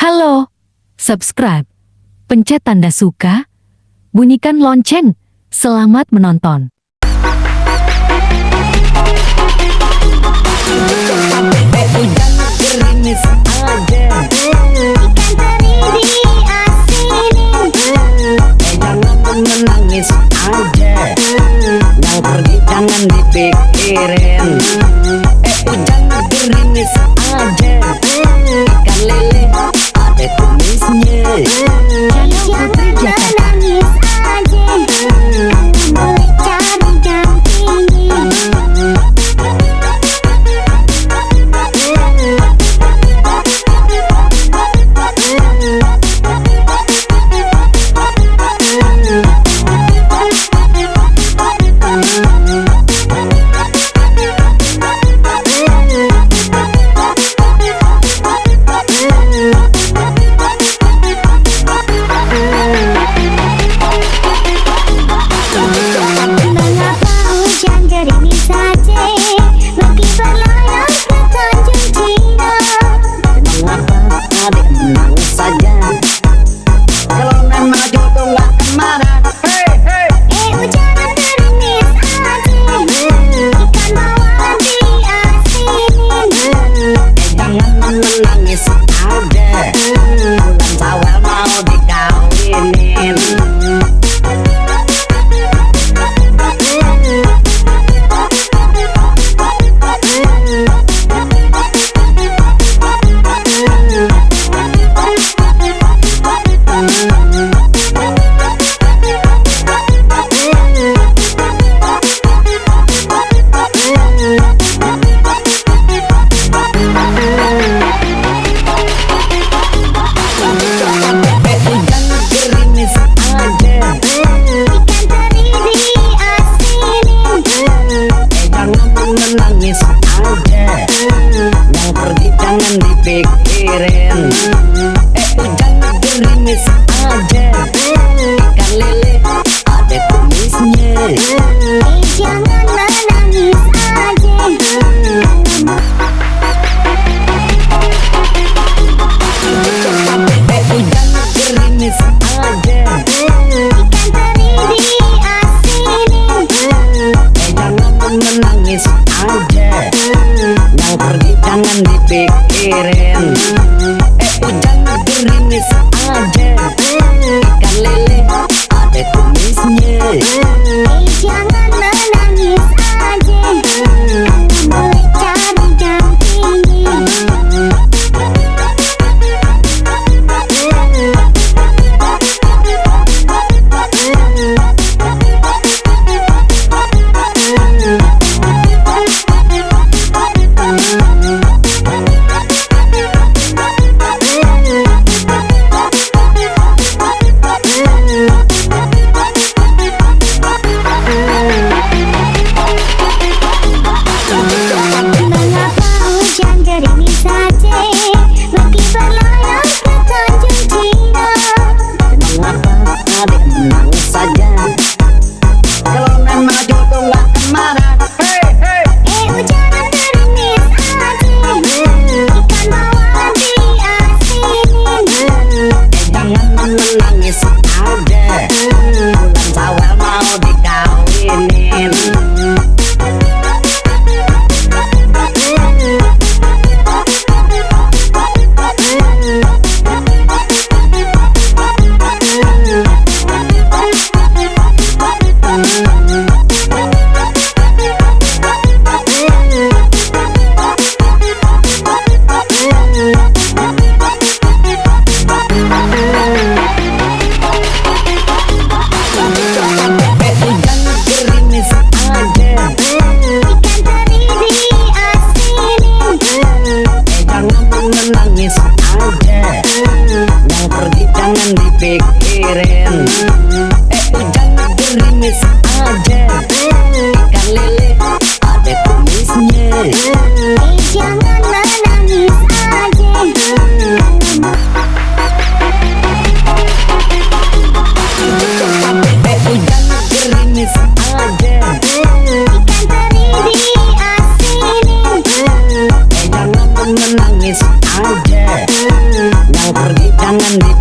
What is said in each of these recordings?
Halo, subscribe, pencet tanda suka, bunyikan lonceng. Selamat menonton. Gerimis aja, Ikan teri diasinin, jangan menangis aja. Yang pergi jangan dipikirin. Hujan gerimis aja, ikan lele ada tumisnya. jangan menangis aja. Boleh cari dampingi. Mengapa hujan gerimis saja, meski berlayar ke Tanjung Cina? Mengapa adik menangis saja? Kalau nan maju tuh nggak kemana. Hujan gerimis aja, ikan bawal diasinin. Jangan menangis aja. Bulan Syawal mau dikawinin. Hujan gerimis aja, Ikan teri diasinin, jangan menangis aja. Yang pergi jangan dipikirin. Hujan gerimis aja, ikan lele ada tumisnya. jangan menangis aja. Hujan gerimis aja, Ikan teri diasinin, jangan menangis aja. Yang pergi jangan dipikirin. Hujan gerimis aja,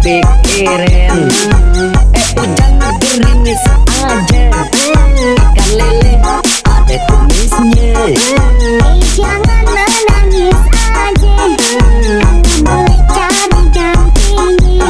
pikirin. Jangan gerimis aja, ikan lele ada tumisnya. Jangan menangis aja, boleh cari dampingi.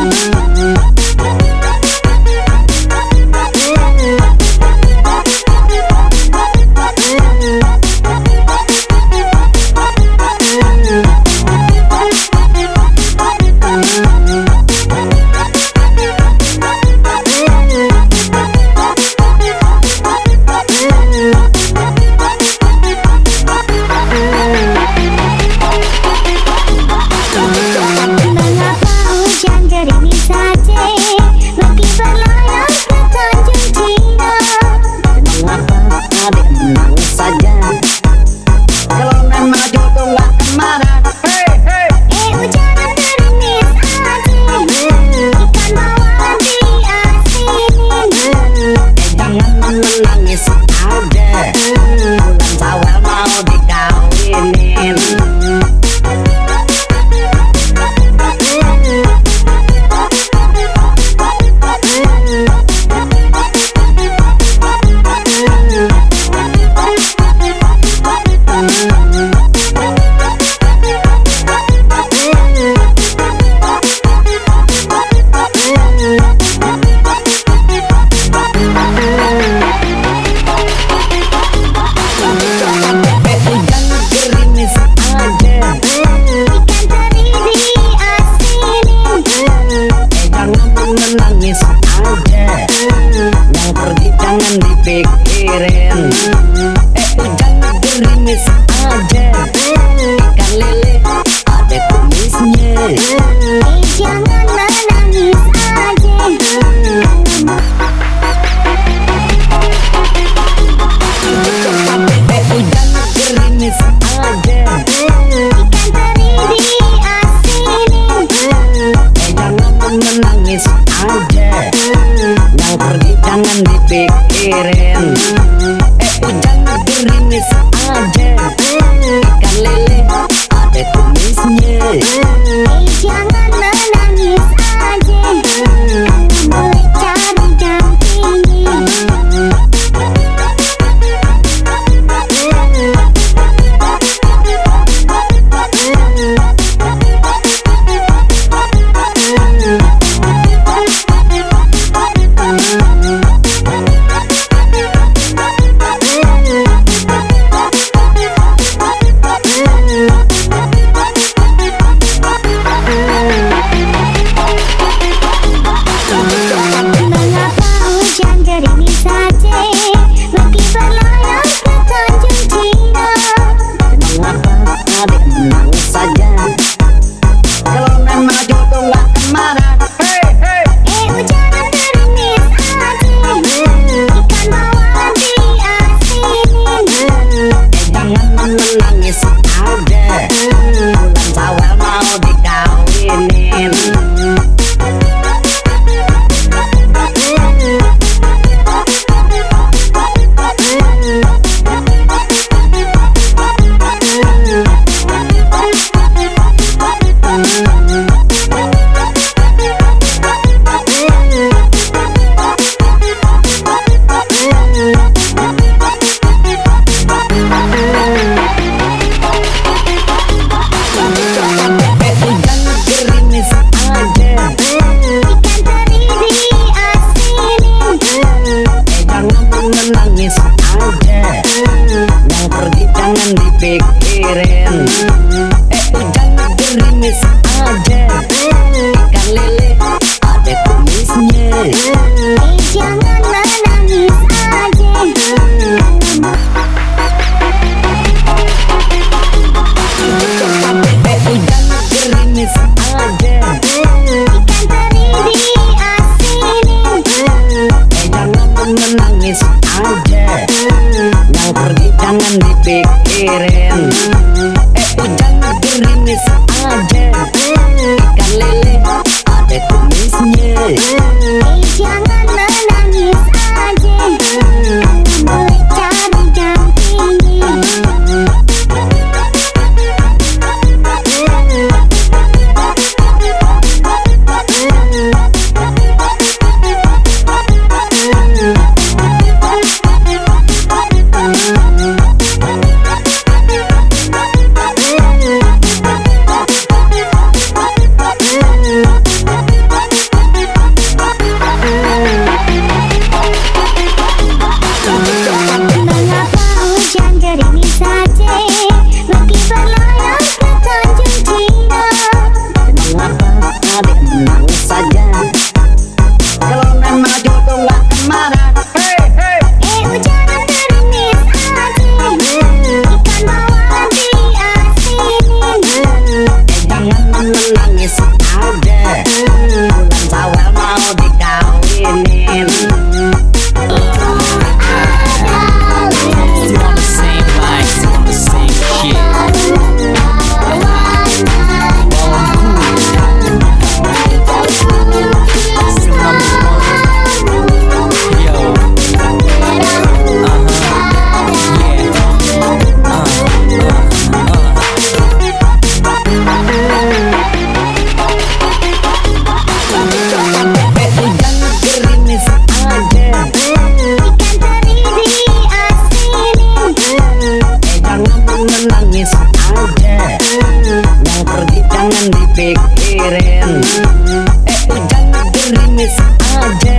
Jangan gerimis aja,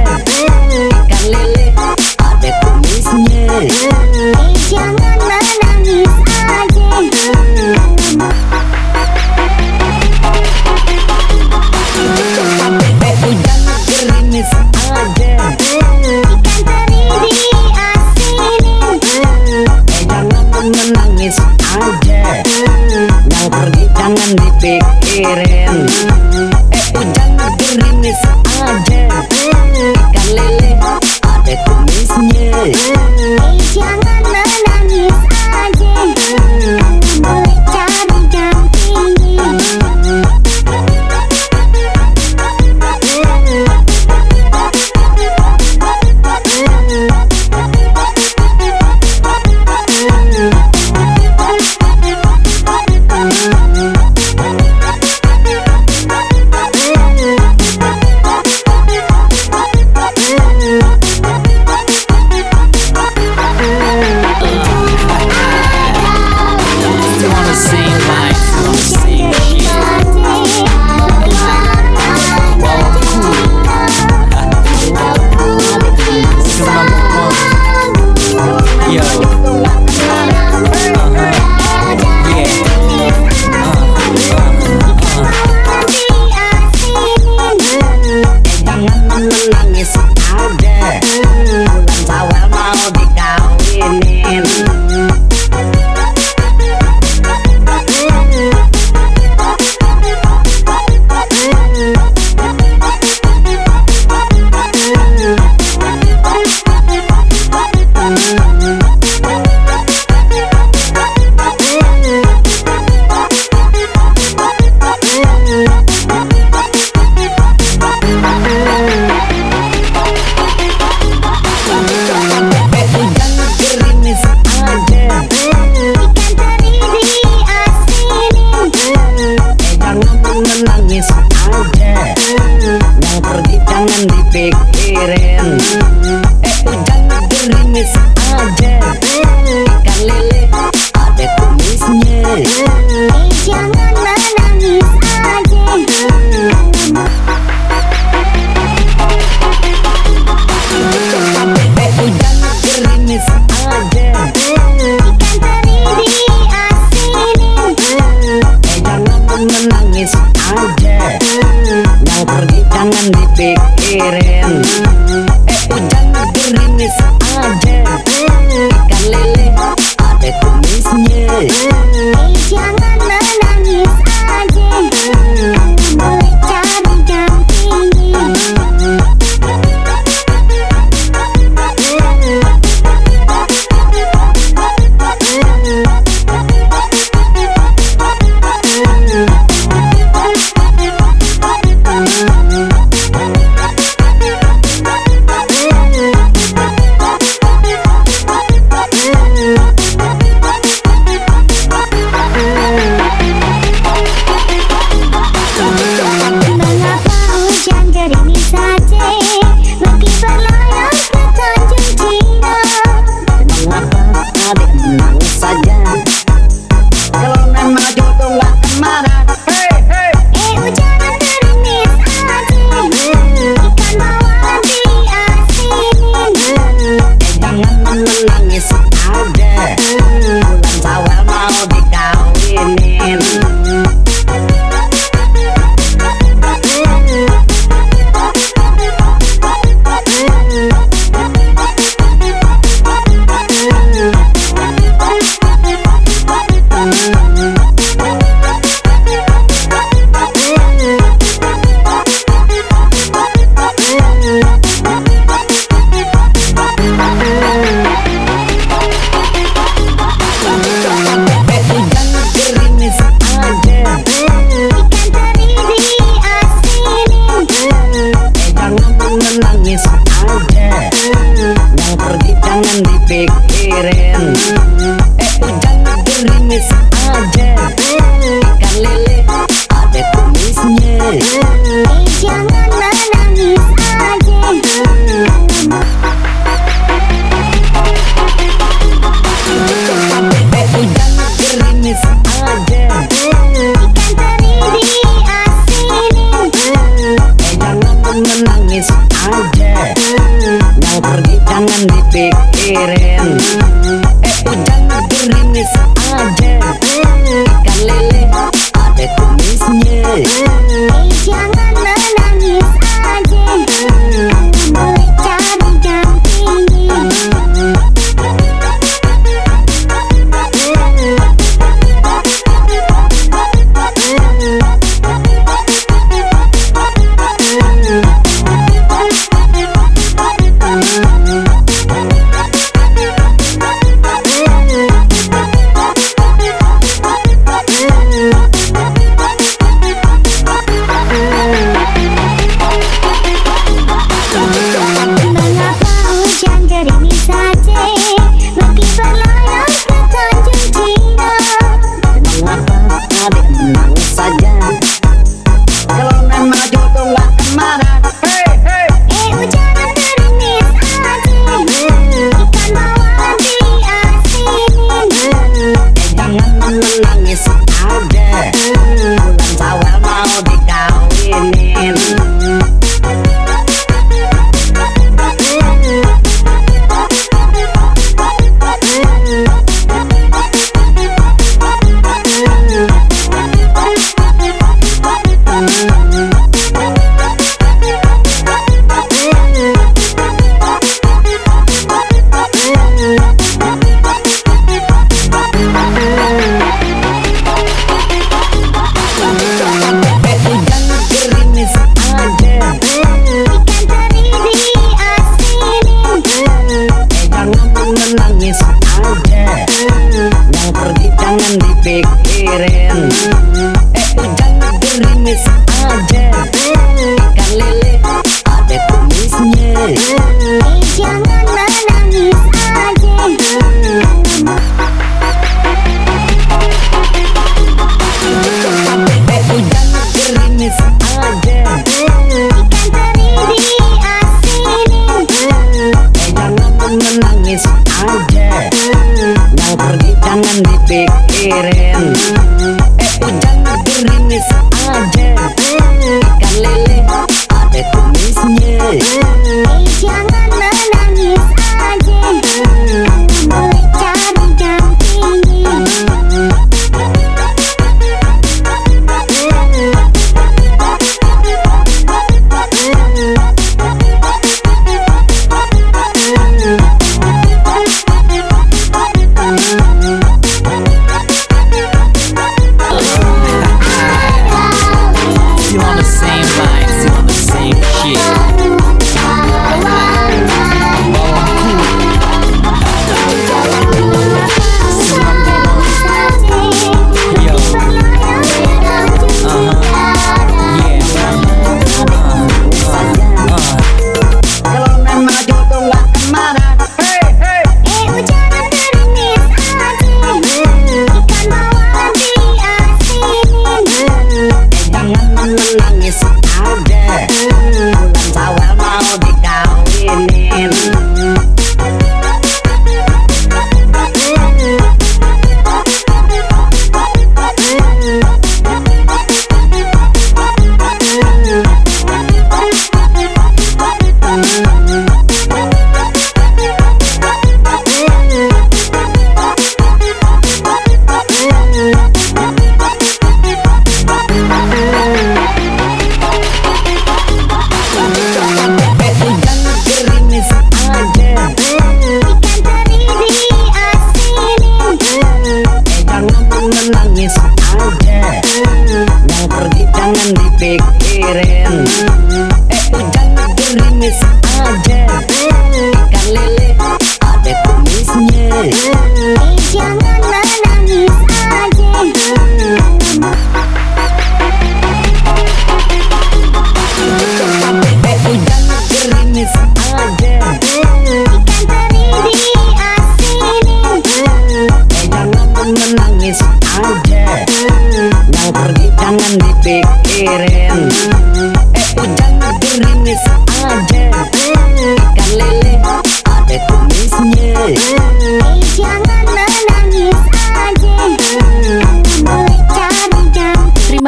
ikan lele ada kumisnya. Jangan menangis aja. Jangan gerimis aja, Ikan teri diasinin. jangan menangis aja, yang pergi jangan dipikirin. Jangan gerimis aja, ikan lele ada kumisnya. Jangan menangis aja. Boleh cari gantinya. Wanna sing like, wanna sing shit. Yo, Jangan menangis aja, bulan Syawal mau dikawinin. Jangan gerimis aja, Ikan teri diasinin. jangan menangis aja, yang pergi jangan dipikirin. Jangan gerimis aja, ikan lele ada kumisnya. Jangan menangis aja. Jangan gerimis aja, Ikan teri diasinin. jangan menangis aja, yang pergi jangan dipikirin. Jangan gerimis aja, ikan lele ada kumisnya. Jangan menangis aja. Boleh cari gantinya.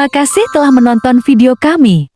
Terima kasih telah menonton video kami.